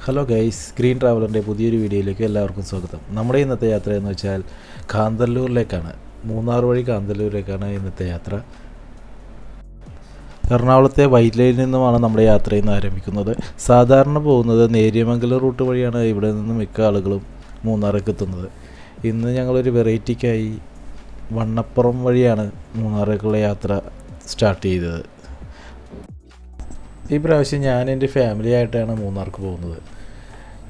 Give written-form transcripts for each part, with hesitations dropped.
Hello guys, green ട്രാവലറിൻ്റെ പുതിയൊരു വീഡിയോയിലേക്ക് എല്ലാവർക്കും സ്വാഗതം. നമ്മുടെ ഇന്നത്തെ യാത്ര എന്ന് വെച്ചാൽ കാന്തല്ലൂരിലേക്കാണ്. മൂന്നാർ വഴി കാന്തല്ലൂരിലേക്കാണ് ഇന്നത്തെ യാത്ര. എറണാകുളത്തെ വൈറ്റ് ലൈനിൽ നിന്നുമാണ് നമ്മുടെ യാത്ര ഇന്ന് ആരംഭിക്കുന്നത്. സാധാരണ പോകുന്നത് നേര്യമംഗലം റൂട്ട് വഴിയാണ് ഇവിടെ നിന്ന് മിക്ക ആളുകളും മൂന്നാറേക്ക് എത്തുന്നത്. ഇന്ന് ഞങ്ങളൊരു വെറൈറ്റിക്കായി വണ്ണപ്പുറം വഴിയാണ് മൂന്നാറേക്കുള്ള യാത്ര സ്റ്റാർട്ട് ചെയ്തത്. ഈ പ്രാവശ്യം ഞാൻ എൻ്റെ ഫാമിലി ആയിട്ടാണ് മൂന്നാർക്ക് പോകുന്നത്.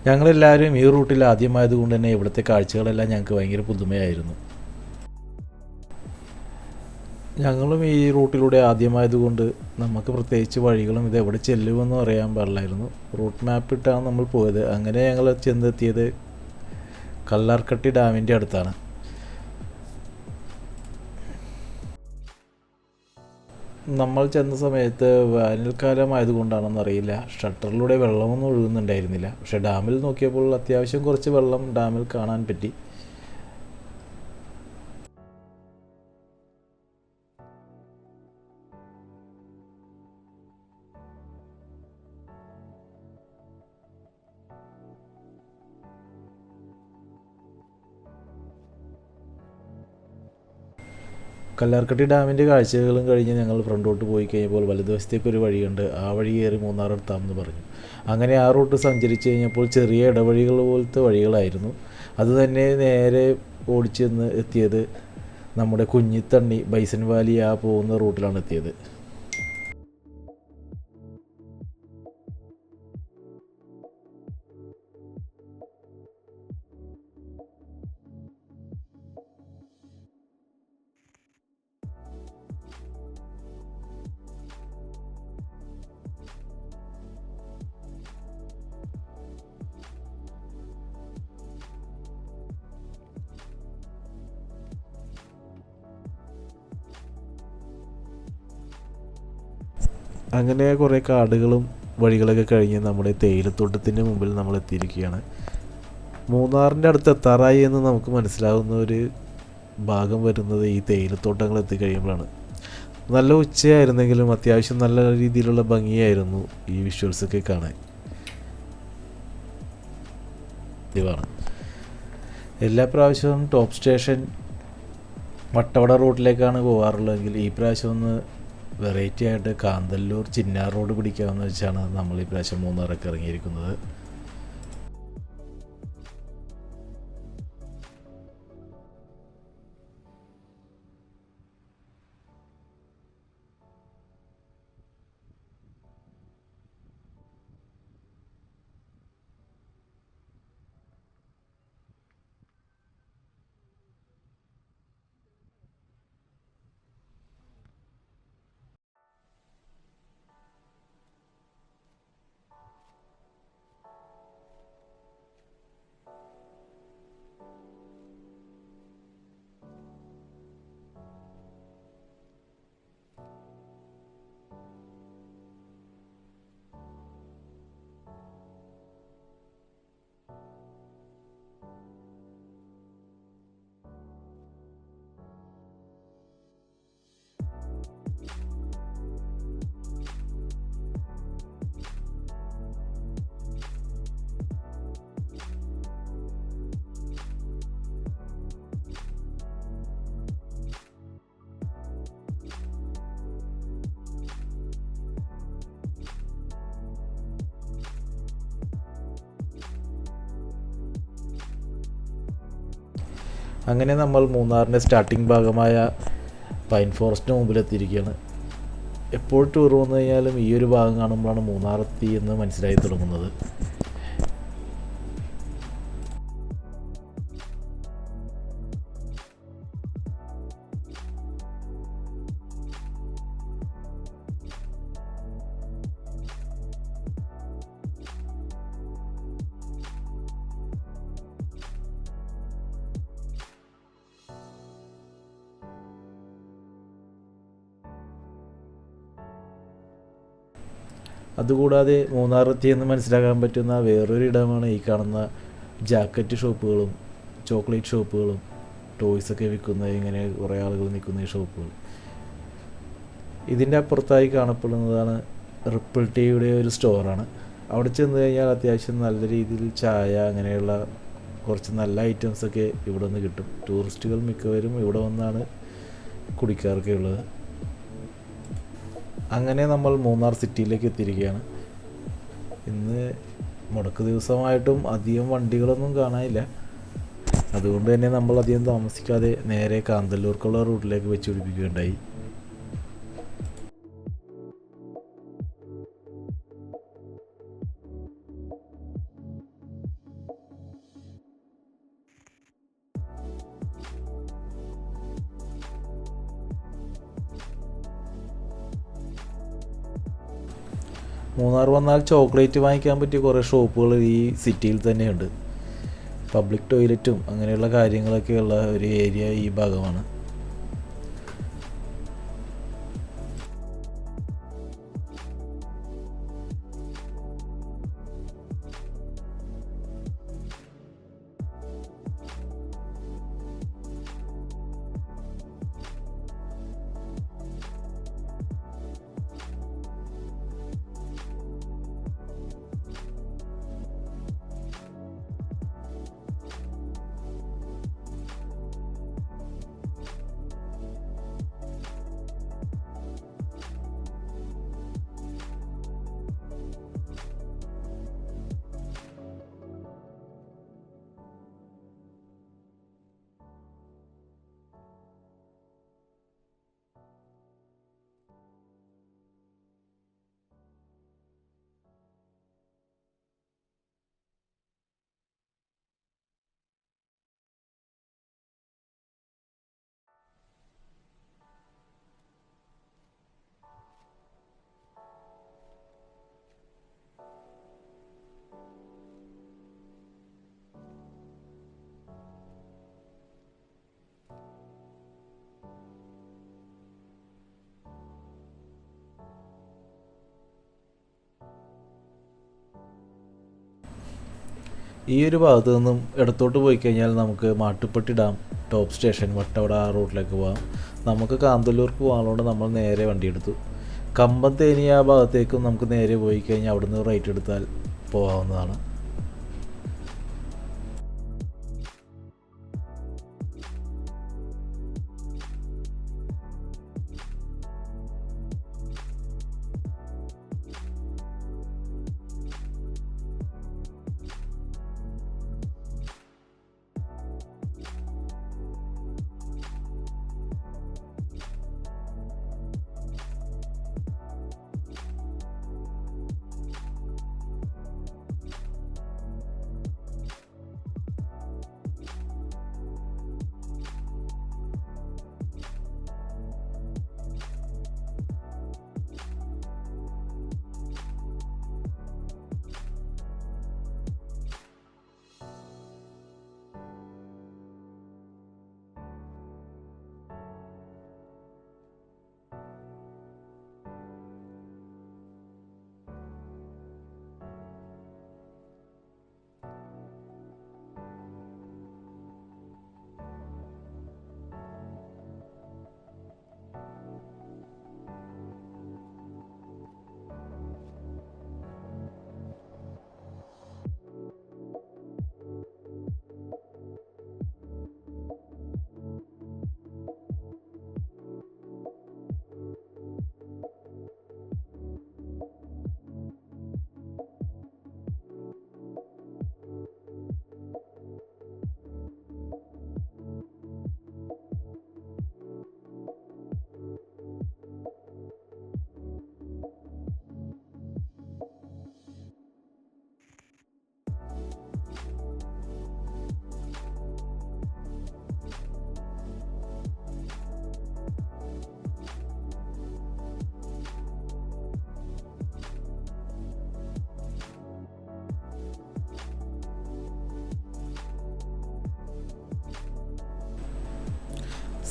ഞങ്ങളെല്ലാവരും ഈ റൂട്ടിൽ ആദ്യമായതുകൊണ്ട് തന്നെ ഇവിടുത്തെ കാഴ്ചകളെല്ലാം ഞങ്ങൾക്ക് ഭയങ്കര പുതുമയായിരുന്നു. ഞങ്ങളും ഈ റൂട്ടിലൂടെ ആദ്യമായതുകൊണ്ട് നമുക്ക് പ്രത്യേകിച്ച് വഴികളും ഇത് എവിടെ ചെല്ലുമെന്നും അറിയാൻ പാടില്ലായിരുന്നു. റൂട്ട് മാപ്പ് ഇട്ടാണ് നമ്മൾ പോയത്. അങ്ങനെ ഞങ്ങൾ ചെന്നെത്തിയത് കല്ലാർക്കട്ടി ഡാമിൻ്റെ അടുത്താണ്. നമ്മൾ ചെന്ന സമയത്ത് വേനൽക്കാലം ആയതുകൊണ്ടാണെന്നറിയില്ല, ഷട്ടറിലൂടെ വെള്ളമൊന്നും ഒഴുകുന്നുണ്ടായിരുന്നില്ല. പക്ഷേ ഡാമിൽ നോക്കിയപ്പോൾ അത്യാവശ്യം കുറച്ച് വെള്ളം ഡാമിൽ കാണാൻ പറ്റി. കല്ലാർക്കട്ടി ഡാമിൻ്റെ കാഴ്ചകളും കഴിഞ്ഞ് ഞങ്ങൾ ഫ്രണ്ടോട്ട് പോയി കഴിഞ്ഞപ്പോൾ വലതുവശത്തേക്കൊരു വഴിയുണ്ട്. ആ വഴി കയറി മൂന്നാർ എത്താമെന്ന് പറഞ്ഞു. അങ്ങനെ ആ റൂട്ട് സഞ്ചരിച്ച് കഴിഞ്ഞപ്പോൾ ചെറിയ ഇടവഴികൾ പോലത്തെ വഴികളായിരുന്നു. അത് തന്നെ നേരെ ഓടിച്ചെന്ന് എത്തിയത് നമ്മുടെ കുഞ്ഞിത്തണ്ണി ബൈസൺ വാലി ആ പോകുന്ന റൂട്ടിലാണ് എത്തിയത്. അങ്ങനെ കുറേ കാടുകളും വഴികളൊക്കെ കഴിഞ്ഞ് നമ്മുടെ തേയിലത്തോട്ടത്തിൻ്റെ മുമ്പിൽ നമ്മൾ എത്തിയിരിക്കുകയാണ്. മൂന്നാറിൻ്റെ അടുത്ത് എത്താറായി എന്ന് നമുക്ക് മനസ്സിലാവുന്ന ഒരു ഭാഗം വരുന്നത് ഈ തേയിലത്തോട്ടങ്ങൾ എത്തിക്കഴിയുമ്പോഴാണ്. നല്ല ഉച്ചയായിരുന്നെങ്കിലും അത്യാവശ്യം നല്ല രീതിയിലുള്ള ഭംഗിയായിരുന്നു ഈ വിഷ്വൽസൊക്കെ കാണാൻ. ഇതാണ് എല്ലാ പ്രാവശ്യവും ടോപ്പ് സ്റ്റേഷൻ വട്ടവട റൂട്ടിലേക്കാണ് പോകാറുള്ളതെങ്കിൽ ഈ പ്രാവശ്യം ഒന്ന് വെറൈറ്റി ആയിട്ട് കാന്തല്ലൂർ ചിന്നാർ റോഡ് പിടിക്കാമെന്ന് വെച്ചാണ് നമ്മൾ ഈ പ്രാവശ്യം മൂന്നാറൊക്കെ ഇറങ്ങിയിരിക്കുന്നത്. അങ്ങനെ നമ്മൾ മൂന്നാറിൻ്റെ സ്റ്റാർട്ടിംഗ് ഭാഗമായ പൈൻ ഫോറസ്റ്റിന് മുമ്പിലെത്തിയിരിക്കുകയാണ്. എപ്പോൾ ടൂർ വന്നു കഴിഞ്ഞാലും ഈ ഒരു ഭാഗം കാണുമ്പോഴാണ് മൂന്നാറെത്തി എന്ന് മനസ്സിലായി തുടങ്ങുന്നത്. അതുകൂടാതെ മൂന്നാറെത്തിയെന്ന് മനസ്സിലാക്കാൻ പറ്റുന്ന വേറൊരു ഇടമാണ് ഈ കാണുന്ന ജാക്കറ്റ് ഷോപ്പുകളും ചോക്ലേറ്റ് ഷോപ്പുകളും ടോയ്സൊക്കെ വിൽക്കുന്ന ഇങ്ങനെ കുറേ ആളുകൾ നിൽക്കുന്ന ഈ ഷോപ്പുകൾ. ഇതിൻ്റെ അപ്പുറത്തായി കാണപ്പെടുന്നതാണ് റിപ്പിൾ ടീയുടെ ഒരു സ്റ്റോറാണ്. അവിടെ ചെന്ന് കഴിഞ്ഞാൽ അത്യാവശ്യം നല്ല രീതിയിൽ ചായ അങ്ങനെയുള്ള കുറച്ച് നല്ല ഐറ്റംസൊക്കെ ഇവിടെ നിന്ന് കിട്ടും. ടൂറിസ്റ്റുകൾ മിക്കവരും ഇവിടെ വന്നാണ് കുടിക്കാറൊക്കെ ഉള്ളത്. അങ്ങനെ നമ്മൾ മൂന്നാർ സിറ്റിയിലേക്ക് എത്തിയിരിക്കുകയാണ്. ഇന്ന് മുടക്ക് ദിവസമായിട്ടും അധികം വണ്ടികളൊന്നും കാണാനില്ല. അതുകൊണ്ട് തന്നെ നമ്മൾ അധികം താമസിക്കാതെ നേരെ കാന്തല്ലൂർക്കുള്ള റൂട്ടിലേക്ക് വെച്ച് പിടിപ്പിക്കുകയുണ്ടായി. മൂന്നാർ വന്നാൽ ചോക്ലേറ്റ് വാങ്ങിക്കാൻ പറ്റിയ കുറേ ഷോപ്പുകൾ ഈ സിറ്റിയിൽ തന്നെയുണ്ട്. പബ്ലിക് ടോയ്ലറ്റും അങ്ങനെയുള്ള കാര്യങ്ങളൊക്കെയുള്ള ഒരു ഏരിയ ഈ ഭാഗമാണ്. ഈ ഒരു ഭാഗത്തു നിന്നും ഇടത്തോട്ട് പോയി കഴിഞ്ഞാൽ നമുക്ക് Mattupetty dam top station Vattavada ആ റൂട്ടിലേക്ക് പോകാം. നമുക്ക് കാന്തല്ലൂർക്ക് പോകാനുള്ളതുകൊണ്ട് നമ്മൾ നേരെ വണ്ടി എടുത്തു. കമ്പന്തേനി ആ ഭാഗത്തേക്കും നമുക്ക് നേരെ പോയി കഴിഞ്ഞാൽ അവിടുന്ന് റൈറ്റ് എടുത്താൽ പോകാവുന്നതാണ്.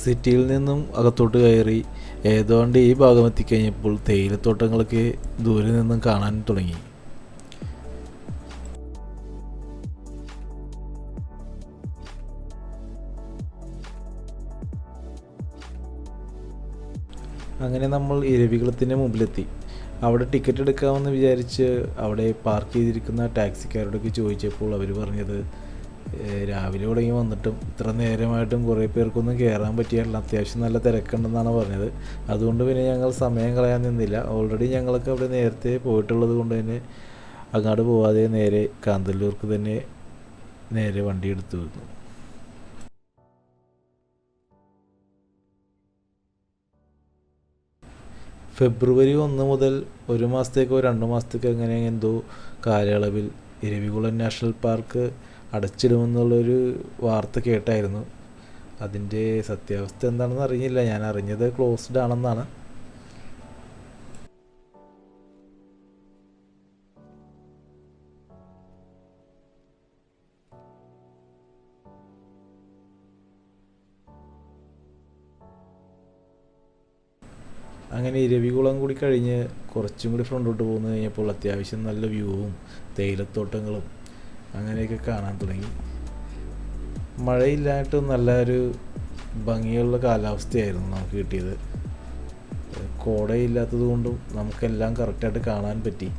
സിറ്റിയിൽ നിന്നും അകത്തോട്ട് കയറി ഏതാണ്ട് ഈ ഭാഗം എത്തിക്കഴിഞ്ഞപ്പോൾ തേയിലത്തോട്ടങ്ങളൊക്കെ ദൂരെ നിന്നും കാണാൻ തുടങ്ങി. അങ്ങനെ നമ്മൾ ഇരവികുളത്തിൻ്റെ മുമ്പിലെത്തി. അവിടെ ടിക്കറ്റ് എടുക്കാമെന്ന് വിചാരിച്ച് അവിടെ പാർക്ക് ചെയ്തിരിക്കുന്ന ടാക്സിക്കാരോടൊക്കെ ചോദിച്ചപ്പോൾ അവർ പറഞ്ഞത് രാവിലെ തുടങ്ങി വന്നിട്ടും ഇത്ര നേരമായിട്ടും കുറേ പേർക്കൊന്നും കയറാൻ പറ്റിയില്ല, അത്യാവശ്യം നല്ല തിരക്കുണ്ടെന്നാണ് പറഞ്ഞത്. അതുകൊണ്ട് പിന്നെ ഞങ്ങൾ സമയം കളയാൻ നിന്നില്ല. ഓൾറെഡി ഞങ്ങളൊക്കെ അവിടെ നേരത്തെ പോയിട്ടുള്ളത് കൊണ്ട് തന്നെ അങ്ങോട്ട് പോവാതെ നേരെ കാന്തല്ലൂർക്ക് തന്നെ നേരെ വണ്ടി എടുത്തു വന്നു. ഫെബ്രുവരി 1 മുതൽ 1 മാസത്തേക്കോ 2 മാസത്തേക്കോ അങ്ങനെ എന്തോ കാലയളവിൽ ഇരവികുളം നാഷണൽ പാർക്ക് അടച്ചിടുമെന്നുള്ളൊരു വാർത്ത കേട്ടായിരുന്നു. അതിൻ്റെ സത്യാവസ്ഥ എന്താണെന്ന് അറിഞ്ഞില്ല. ഞാൻ അറിഞ്ഞത് ക്ലോസ്ഡ് ആണെന്നാണ്. അങ്ങനെ ഇരവികുളം കൂടി കഴിഞ്ഞ് കുറച്ചും കൂടി ഫ്രണ്ടോട്ട് പോന്നു കഴിഞ്ഞപ്പോൾ അത്യാവശ്യം നല്ല വ്യൂവും തേയിലത്തോട്ടങ്ങളും അങ്ങനെയൊക്കെ കാണാൻ തുടങ്ങി. മഴയില്ലായിട്ട് നല്ലൊരു ഭംഗിയുള്ള കാലാവസ്ഥയായിരുന്നു നമുക്ക് കിട്ടിയത്. കോടയില്ലാത്തത് കൊണ്ടും നമുക്കെല്ലാം കറക്റ്റായിട്ട് കാണാൻ പറ്റി.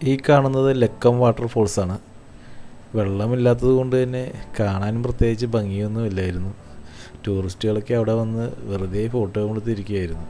ഈ കാണുന്നത് ലക്കം വാട്ടർഫോൾസാണ്. വെള്ളമില്ലാത്തത് കൊണ്ട് തന്നെ കാണാനും പ്രത്യേകിച്ച് ഭംഗിയൊന്നും ഇല്ലായിരുന്നു. ടൂറിസ്റ്റുകളൊക്കെ അവിടെ വന്ന് വെറുതെ ഫോട്ടോ എടുത്തിരിക്കുകയായിരുന്നു.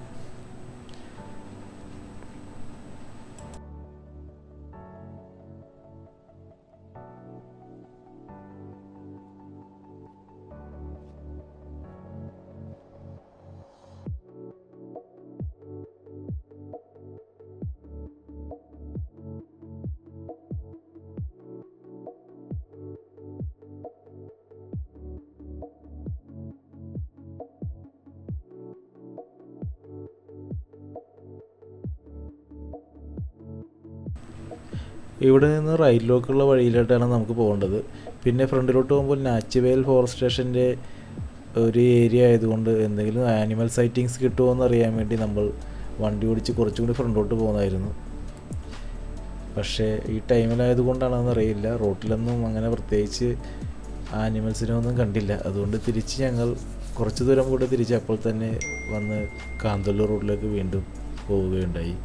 ഇവിടെ നിന്ന് റൈറ്റിലേക്കുള്ള വഴിയിലോട്ടാണ് നമുക്ക് പോകേണ്ടത്. പിന്നെ ഫ്രണ്ടിലോട്ട് പോകുമ്പോൾ നാച്ചുവേൽ ഫോറസ്റ്റ് സ്റ്റേഷൻ്റെ ഒരു ഏരിയ ആയതുകൊണ്ട് എന്തെങ്കിലും ആനിമൽ സൈറ്റിങ്സ് കിട്ടുമോ എന്നറിയാൻ വേണ്ടി നമ്മൾ വണ്ടി ഓടിച്ച് കുറച്ചും കൂടി ഫ്രണ്ടിലോട്ട് പോകുന്നതായിരുന്നു. പക്ഷേ ഈ ടൈമിലായതുകൊണ്ടാണെന്ന് അറിയില്ല, റോട്ടിലൊന്നും അങ്ങനെ പ്രത്യേകിച്ച് ആനിമൽസിനൊന്നും കണ്ടില്ല. അതുകൊണ്ട് തിരിച്ച് ഞങ്ങൾ കുറച്ച് ദൂരം കൂടെ തിരിച്ച് അപ്പോൾ തന്നെ വന്ന് കാന്തല്ലൂർ റോഡിലേക്ക് വീണ്ടും പോവുകയുണ്ടായി.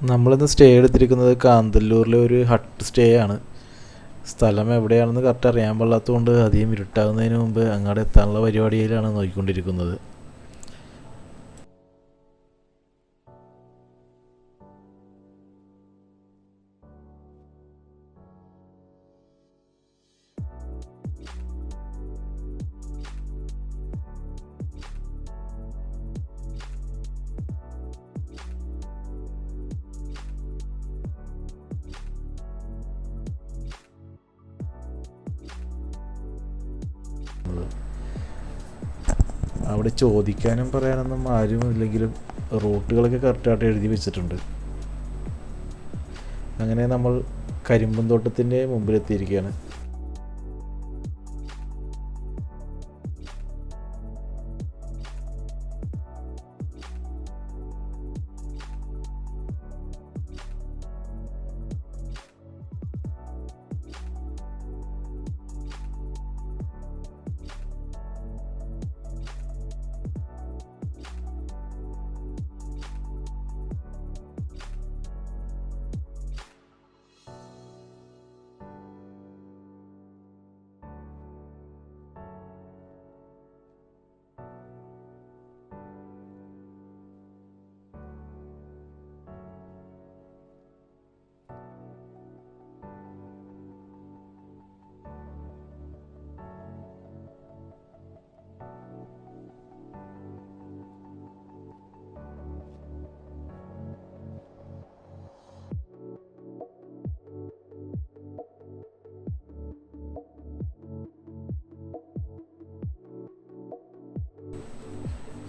നമ്മളിന്ന് സ്റ്റേ എടുത്തിരിക്കുന്നത് കാന്തല്ലൂരിലെ ഒരു ഹട്ട് സ്റ്റേ ആണ്. സ്ഥലം എവിടെയാണെന്ന് കറക്റ്റ് അറിയാൻ പാടില്ലാത്തതുകൊണ്ട് അധികം ഇരുട്ടാകുന്നതിന് മുമ്പ് അങ്ങോട്ട് എത്താനുള്ള പരിപാടിയിലാണ് നോക്കിക്കൊണ്ടിരിക്കുന്നത്. അവിടെ ചോദിക്കാനും പറയാനൊന്നും ആരും ഇല്ലെങ്കിലും റൂട്ടുകളൊക്കെ കറക്റ്റായിട്ട് എഴുതി വെച്ചിട്ടുണ്ട്. അങ്ങനെ നമ്മൾ കരിമ്പും തോട്ടത്തിൻ്റെ മുമ്പിലെത്തിയിരിക്കുകയാണ്.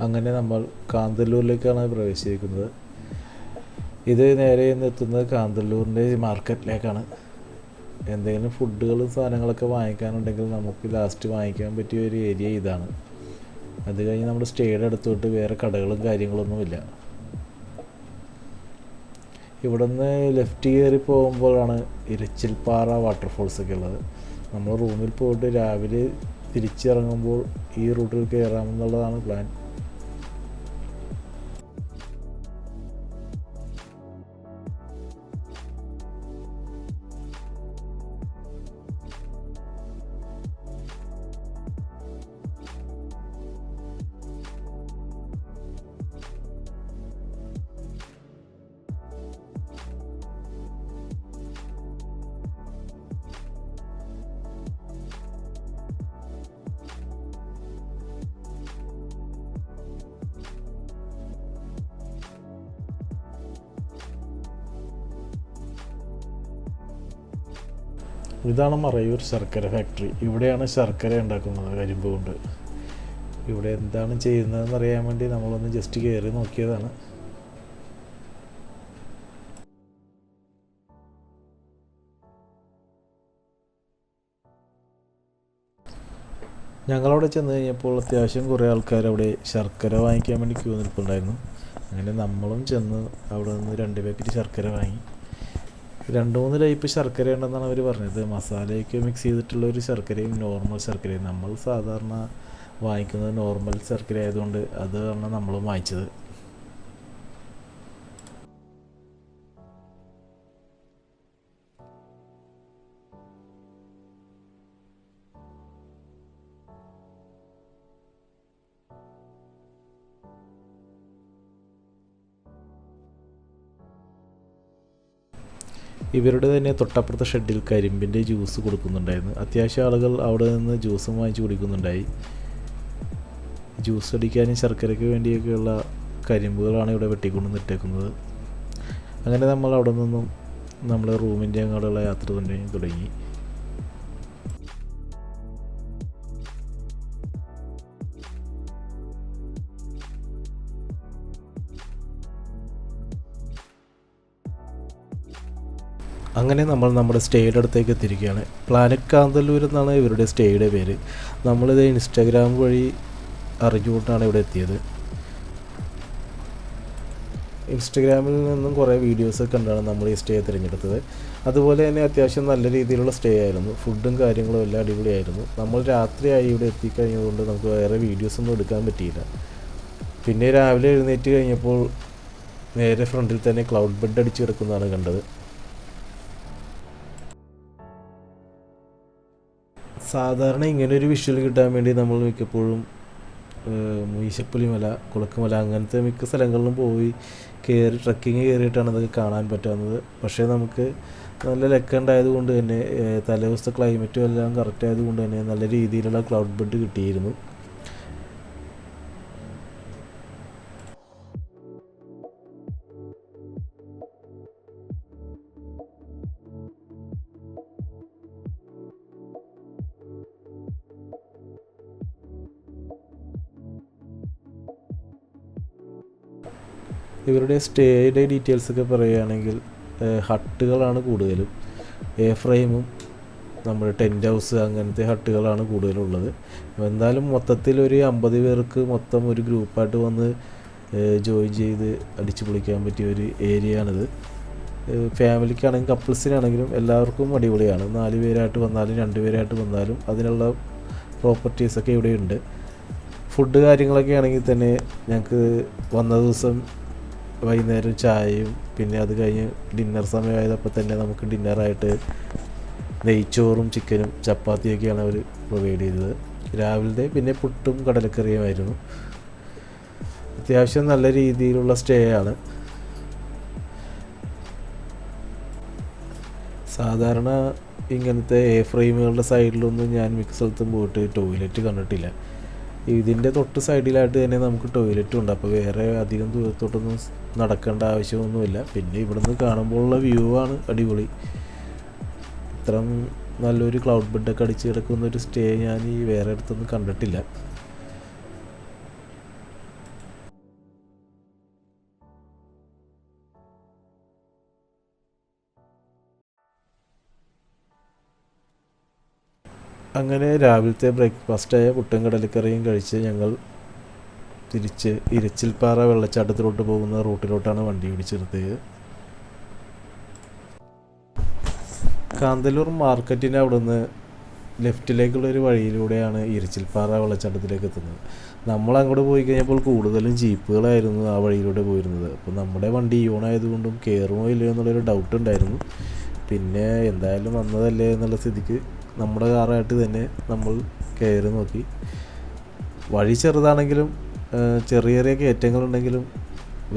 അങ്ങനെ നമ്മൾ കാന്തല്ലൂരിലേക്കാണ് പ്രവേശിക്കുന്നത്. ഇത് നേരെ എത്തുന്നത് കാന്തല്ലൂരിൻ്റെ മാർക്കറ്റിലേക്കാണ്. എന്തെങ്കിലും ഫുഡുകളും സാധനങ്ങളൊക്കെ വാങ്ങിക്കാനുണ്ടെങ്കിൽ നമുക്ക് ലാസ്റ്റ് വാങ്ങിക്കാൻ പറ്റിയ ഒരു ഏരിയ ഇതാണ്. അത് കഴിഞ്ഞ് നമ്മുടെ സ്റ്റേയുടെ അടുത്തോട്ട് വേറെ കടകളും കാര്യങ്ങളൊന്നുമില്ല. ഇവിടെ നിന്ന് ലെഫ്റ്റ് കയറി പോകുമ്പോഴാണ് ഇരച്ചിൽപ്പാറ വാട്ടർഫോൾസൊക്കെ ഉള്ളത്. നമ്മൾ റൂമിൽ പോയിട്ട് രാവിലെ തിരിച്ചിറങ്ങുമ്പോൾ ഈ റൂട്ടിൽ കയറാമെന്നുള്ളതാണ് പ്ലാൻ. ഇതാണ് മറയൂർ ശർക്കര ഫാക്ടറി. ഇവിടെയാണ് ശർക്കര ഉണ്ടാക്കുന്നത് കരിമ്പ് കൊണ്ട്. ഇവിടെ എന്താണ് ചെയ്യുന്നതെന്ന് അറിയാൻ വേണ്ടി നമ്മളൊന്ന് ജസ്റ്റ് കയറി നോക്കിയതാണ്. ഞങ്ങളവിടെ ചെന്ന് കഴിഞ്ഞപ്പോൾ അത്യാവശ്യം കുറേ ആൾക്കാർ അവിടെ ശർക്കര വാങ്ങിക്കാൻ വേണ്ടി ക്യൂ നിൽപ്പുണ്ടായിരുന്നു. അങ്ങനെ നമ്മളും ചെന്ന് അവിടെ നിന്ന് 2 പാക്കറ്റ് ശർക്കര വാങ്ങി. 2-3 ടൈപ്പ് ശർക്കര ഉണ്ടെന്നാണ് അവർ പറഞ്ഞത്. മസാലയൊക്കെ മിക്സ് ചെയ്തിട്ടുള്ള ഒരു ശർക്കരയും നോർമൽ ശർക്കരയും. നമ്മൾ സാധാരണ വാങ്ങിക്കുന്നത് നോർമൽ ശർക്കര ആയതുകൊണ്ട് അതാണ് നമ്മൾ വാങ്ങിച്ചത്. ഇവരുടെ തന്നെ തൊട്ടപ്പുറത്തെ ഷെഡിൽ കരിമ്പിൻ്റെ ജ്യൂസ് കൊടുക്കുന്നുണ്ടായിരുന്നു. അത്യാവശ്യം ആളുകൾ അവിടെ നിന്ന് ജ്യൂസും വാങ്ങിച്ച് കുടിക്കുന്നുണ്ടായി. ജ്യൂസ് അടിക്കാനും ശർക്കരയ്ക്ക് വേണ്ടിയൊക്കെയുള്ള കരിമ്പുകളാണ് ഇവിടെ വെട്ടിക്കൊണ്ട് നിട്ടേക്കുന്നത്. അങ്ങനെ നമ്മൾ അവിടെ നിന്നും നമ്മൾ റൂമിൻ്റെ അങ്ങോട്ടുള്ള യാത്ര തന്നെ തുടങ്ങി. അങ്ങനെ നമ്മൾ നമ്മുടെ സ്റ്റേയുടെ അടുത്തേക്ക് എത്തിയിരിക്കുകയാണ്. പ്ലാനറ്റ് കാന്തല്ലൂർ എന്നാണ് ഇവരുടെ സ്റ്റേയുടെ പേര്. നമ്മളിത് ഇൻസ്റ്റാഗ്രാം വഴി അറിഞ്ഞുകൊണ്ടാണ് ഇവിടെ എത്തിയത്. ഇൻസ്റ്റഗ്രാമിൽ നിന്നും കുറേ വീഡിയോസൊക്കെ കണ്ടാണ് നമ്മൾ ഈ സ്റ്റേ തിരഞ്ഞെടുത്തത്. അതുപോലെ തന്നെ അത്യാവശ്യം നല്ല രീതിയിലുള്ള സ്റ്റേ ആയിരുന്നു. ഫുഡും കാര്യങ്ങളും എല്ലാം അടിപൊളിയായിരുന്നു. നമ്മൾ രാത്രിയായി ഇവിടെ എത്തിക്കഴിഞ്ഞതുകൊണ്ട് നമുക്ക് വേറെ വീഡിയോസൊന്നും എടുക്കാൻ പറ്റിയില്ല. പിന്നെ രാവിലെ എഴുന്നേറ്റ് കഴിഞ്ഞപ്പോൾ നേരെ ഫ്രണ്ടിൽ തന്നെ ക്ലൗഡ് ബെഡ് അടിച്ച് കിടക്കുന്നതാണ് കണ്ടത്. സാധാരണ ഇങ്ങനൊരു വിഷ്വൽ കിട്ടാൻ വേണ്ടി നമ്മൾ മിക്കപ്പോഴും മീശപ്പുലിമല, കുളക്കുമല അങ്ങനത്തെ മിക്ക സ്ഥലങ്ങളിലും പോയി ട്രക്കിങ് കയറിയിട്ടാണ് അതൊക്കെ കാണാൻ പറ്റുന്നത്. പക്ഷേ നമുക്ക് നല്ല ലക്കുണ്ടായത് കൊണ്ട് തന്നെ തലേദിവസത്തെ ക്ലൈമറ്റും എല്ലാം കറക്റ്റ് ആയതുകൊണ്ട് തന്നെ നല്ല രീതിയിലുള്ള ക്ലൗഡ് ബെഡ് കിട്ടിയിരുന്നു. ഇവരുടെ സ്റ്റേയുടെ ഡീറ്റെയിൽസൊക്കെ പറയുകയാണെങ്കിൽ ഹട്ടുകളാണ് കൂടുതലും. എ ഫ്രെയിമും നമ്മുടെ ടെൻറ്റ് ഹൗസ് അങ്ങനത്തെ ഹട്ടുകളാണ് കൂടുതലുള്ളത്. എന്തായാലും മൊത്തത്തിൽ ഒരു 50 പേർക്ക് മൊത്തം ഒരു ഗ്രൂപ്പായിട്ട് വന്ന് ജോയിൻ ചെയ്ത് അടിച്ചു പൊളിക്കാൻ പറ്റിയ ഒരു ഏരിയയാണിത്. ഫാമിലിക്കാണെങ്കിലും കപ്പിൾസിനാണെങ്കിലും എല്ലാവർക്കും അടിപൊളിയാണ്. 4 പേരായിട്ട് വന്നാലും 2 പേരായിട്ട് വന്നാലും അതിനുള്ള പ്രോപ്പർട്ടീസൊക്കെ ഇവിടെയുണ്ട്. ഫുഡ് കാര്യങ്ങളൊക്കെ ആണെങ്കിൽ തന്നെ ഞങ്ങൾക്ക് വന്ന ദിവസം വൈകുന്നേരം ചായയും പിന്നെ അത് കഴിഞ്ഞ് ഡിന്നർ സമയമായതപ്പോൾ തന്നെ നമുക്ക് ഡിന്നറായിട്ട് നെയ്ച്ചോറും ചിക്കനും ചപ്പാത്തിയൊക്കെയാണ് അവർ പ്രൊവൈഡ് ചെയ്തത്. രാവിലത്തെ പിന്നെ പുട്ടും കടലക്കറിയുമായിരുന്നു. അത്യാവശ്യം നല്ല രീതിയിലുള്ള സ്റ്റേ ആണ്. സാധാരണ ഇങ്ങനത്തെ എ ഫ്രെയിമുകളുടെ സൈഡിലൊന്നും ഞാൻ മിക്ക സ്ഥലത്തും പോയിട്ട് ടോയ്ലറ്റ് കണ്ടിട്ടില്ല. ഇതിൻ്റെ തൊട്ട് സൈഡിലായിട്ട് തന്നെ നമുക്ക് ടോയ്ലറ്റും ഉണ്ട്. അപ്പോൾ വേറെ അധികം ദൂരത്തോട്ടൊന്നും നടക്കേണ്ട ആവശ്യമൊന്നുമില്ല. പിന്നെ ഇവിടുന്ന് കാണുമ്പോഴുള്ള വ്യൂ ആണ് അടിപൊളി. ഇത്രയും നല്ലൊരു ക്ലൗഡ് ബെഡൊക്കെ അടിച്ച് കിടക്കുന്നൊരു സ്റ്റേ ഞാൻ ഈ വേറെ അടുത്തൊന്നും കണ്ടിട്ടില്ല. അങ്ങനെ രാവിലത്തെ ബ്രേക്ക്ഫാസ്റ്റായ പുട്ടും കടലക്കറിയും കഴിച്ച് ഞങ്ങൾ തിരിച്ച് ഇരച്ചിൽപ്പാറ വെള്ളച്ചാട്ടത്തിലോട്ട് പോകുന്ന റൂട്ടിലോട്ടാണ് വണ്ടി പിടിച്ചെടുത്തത്. കാന്തല്ലൂർ മാർക്കറ്റിൻ്റെ അവിടുന്ന് ലെഫ്റ്റിലേക്കുള്ളൊരു വഴിയിലൂടെയാണ് ഇരച്ചിൽപ്പാറ വെള്ളച്ചാട്ടത്തിലേക്ക് എത്തുന്നത്. നമ്മൾ അങ്ങോട്ട് പോയി കഴിഞ്ഞപ്പോൾ കൂടുതലും ജീപ്പുകളായിരുന്നു ആ വഴിയിലൂടെ പോയിരുന്നത്. അപ്പോൾ നമ്മുടെ വണ്ടി യൂണായതുകൊണ്ടും കയറുമോ ഇല്ലയോ എന്നുള്ളൊരു ഡൗട്ട് ഉണ്ടായിരുന്നു. പിന്നെ എന്തായാലും വന്നതല്ലേ എന്നുള്ള സ്ഥിതിക്ക് നമ്മുടെ കാറായിട്ട് തന്നെ നമ്മൾ കയറി നോക്കി. വഴി ചെറുതാണെങ്കിലും ചെറിയ ചെറിയ കയറ്റങ്ങളുണ്ടെങ്കിലും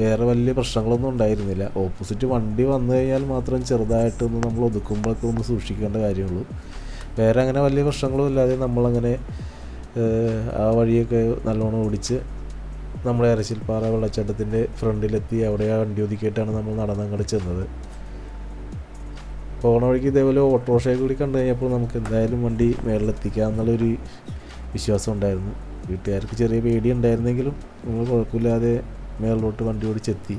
വേറെ വലിയ പ്രശ്നങ്ങളൊന്നും ഉണ്ടായിരുന്നില്ല. ഓപ്പോസിറ്റ് വണ്ടി വന്നു കഴിഞ്ഞാൽ മാത്രം ചെറുതായിട്ടൊന്ന് നമ്മൾ ഒതുക്കുമ്പോഴൊക്കെ ഒന്ന് സൂക്ഷിക്കേണ്ട കാര്യമുള്ളൂ. വേറെ അങ്ങനെ വലിയ പ്രശ്നങ്ങളും ഇല്ലാതെ നമ്മളങ്ങനെ ആ വഴിയൊക്കെ നല്ലോണം ഓടിച്ച് നമ്മുടെ ഇരച്ചിൽപ്പാറ വെള്ളച്ചാട്ടത്തിൻ്റെ ഫ്രണ്ടിലെത്തി അവിടെ ആ വണ്ടി ഒതുക്കിയിട്ടാണ് നമ്മൾ നടന്നങ്ങോട്ട് ചെന്നത്. പോണ വഴിക്ക് ഇതേപോലെ ഓട്ടോറിക്ഷയെ കൂടി കണ്ടു കഴിഞ്ഞപ്പോൾ നമുക്ക് എന്തായാലും വണ്ടി മേളിലെത്തിക്കാം എന്നുള്ളൊരു വിശ്വാസം ഉണ്ടായിരുന്നു. വീട്ടുകാർക്ക് ചെറിയ പേടി ഉണ്ടായിരുന്നെങ്കിലും നമ്മൾ കുഴപ്പമില്ലാതെ മേളിലോട്ട് വണ്ടി ഓടിച്ചെത്തി.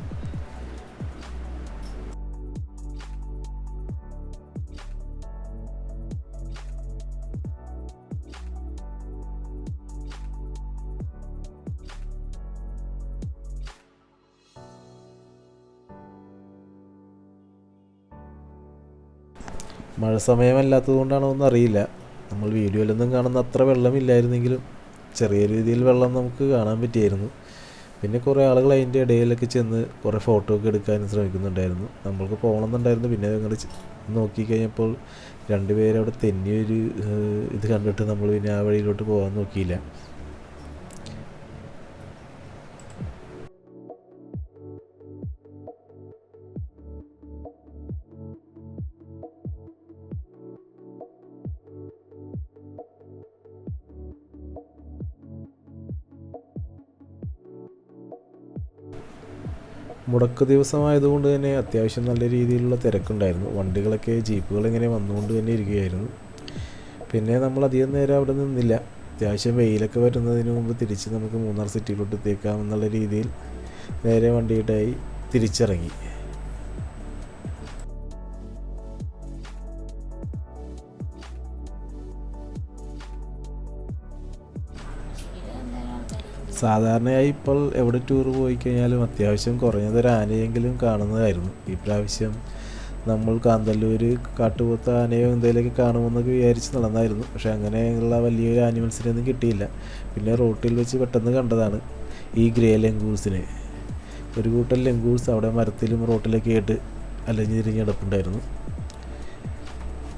മഴ സമയമല്ലാത്തത് കൊണ്ടാണോ ഒന്നും അറിയില്ല. നമ്മൾ വീഡിയോയിലൊന്നും കാണുന്ന അത്ര വെള്ളമില്ലായിരുന്നെങ്കിലും ചെറിയ രീതിയിൽ വെള്ളം നമുക്ക് കാണാൻ പറ്റിയായിരുന്നു. പിന്നെ കുറേ ആളുകൾ അതിൻ്റെ ഇടയിലൊക്കെ ചെന്ന് കുറേ ഫോട്ടോ ഒക്കെ എടുക്കാനും ശ്രമിക്കുന്നുണ്ടായിരുന്നു. നമ്മൾക്ക് പോകണമെന്നുണ്ടായിരുന്നു. പിന്നെ ഞങ്ങൾ നോക്കിക്കഴിഞ്ഞപ്പോൾ 2 പേരവിടെ തെന്നിയൊരു ഇത് കണ്ടിട്ട് നമ്മൾ പിന്നെ ആ വഴിയിലോട്ട് പോകാൻ നോക്കിയില്ല. മുടക്ക് ദിവസമായതുകൊണ്ട് തന്നെ അത്യാവശ്യം നല്ല രീതിയിലുള്ള തിരക്കുണ്ടായിരുന്നു. വണ്ടികളൊക്കെ ജീപ്പുകളിങ്ങനെ വന്നുകൊണ്ട് തന്നെ ഇരിക്കുകയായിരുന്നു. പിന്നെ നമ്മൾ അധികം നേരം അവിടെ നിന്നില്ല. അത്യാവശ്യം വെയിലൊക്കെ വരുന്നതിന് മുമ്പ് തിരിച്ച് നമുക്ക് മൂന്നാർ സിറ്റിയിലോട്ട് എത്തിയേക്കാം എന്നുള്ള രീതിയിൽ നേരെ വണ്ടിയിട്ടായി തിരിച്ചിറങ്ങി. സാധാരണയായി ഇപ്പോൾ എവിടെ ടൂർ പോയി കഴിഞ്ഞാലും അത്യാവശ്യം കുറഞ്ഞതൊരു ആനയെങ്കിലും കാണുന്നതായിരുന്നു. ഈ പ്രാവശ്യം നമ്മൾ കാന്തല്ലൂർ കാട്ടുപോത്ത ആനയോ എന്തെങ്കിലുമൊക്കെ കാണുമെന്നൊക്കെ വിചാരിച്ച് നടന്നായിരുന്നു. പക്ഷെ അങ്ങനെയുള്ള വലിയൊരു ആനിമൽസിനെയൊന്നും കിട്ടിയില്ല. പിന്നെ റോട്ടിൽ വെച്ച് പെട്ടെന്ന് കണ്ടതാണ് ഈ ഗ്രേ ലംഗൂസിനെ. ഒരു കൂട്ടം ലംഗൂസ് അവിടെ മരത്തിലും റോട്ടിലൊക്കെ ആയിട്ട് അലഞ്ഞു തിരിഞ്ഞ് കിടപ്പുണ്ടായിരുന്നു.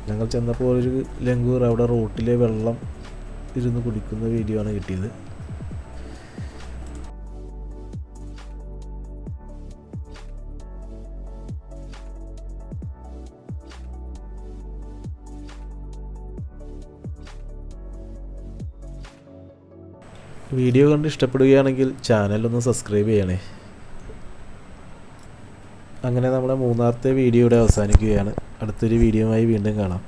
ഞങ്ങൾ ചെന്നപ്പോൾ ഒരു ലംഗൂർ അവിടെ റോട്ടിലെ വെള്ളം ഇരുന്ന് കുടിക്കുന്ന വീഡിയോ ആണ് കിട്ടിയത്. വീഡിയോ കണ്ട് ഇഷ്ടപ്പെടുകയാണെങ്കിൽ ചാനലൊന്ന് സബ്സ്ക്രൈബ് ചെയ്യണേ. അങ്ങനെ നമ്മുടെ മൂന്നാമത്തെ വീഡിയോ ഇവിടെ അവസാനിക്കുകയാണ്. അടുത്തൊരു വീഡിയോയുമായി വീണ്ടും കാണാം.